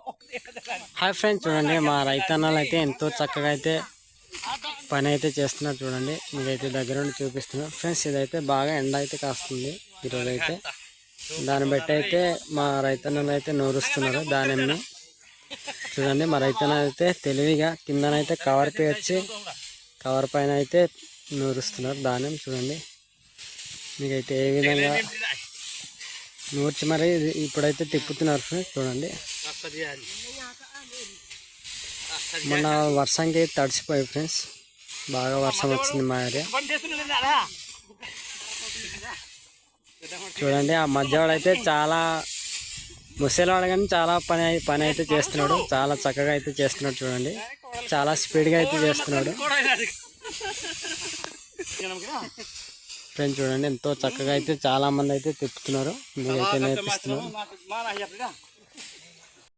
Hi friends, చూడండి మా రైతన్నలు అయితే ఎంతో చక్కగా అయితే పని అయితే చేస్తున్నారు. చూడండి మీకైతే దగ్గర నుండి చూపిస్తున్నారు ఫ్రెండ్స్. ఇదైతే బాగా ఎండ అయితే కాస్తుంది ఈరోజు అయితే. దాన్ని బట్టి అయితే మా రైతన్నలు అయితే నూరుస్తున్నారు దానిని. చూడండి మా రైతన్నలు అయితే తెలివిగా కిందనైతే కవర్ పేర్చి కవర్ పైన అయితే నూరుస్తున్నారు ధాన్యం. చూడండి మీకైతే ఏ విధంగా నూర్చి మరి ఇప్పుడైతే తిప్పుతున్నారు ఫ్రెండ్స్. చూడండి మొన్న వర్షంకి తడిసిపోయి ఫ్రెండ్స్, బాగా వర్షం వచ్చింది మా ఏరియా. చూడండి ఆ మధ్యవాడు అయితే చాలా ముసలివాడు కానీ చాలా పని అయితే చేస్తున్నాడు. చాలా చక్కగా అయితే చేస్తున్నాడు. చూడండి చాలా స్పీడ్గా అయితే చేస్తున్నాడు ఫ్రెండ్స్. చూడండి ఎంతో చక్కగా అయితే చాలా మంది అయితే తిప్పుతున్నారు. మీరైతే నేర్పిస్తున్నారు.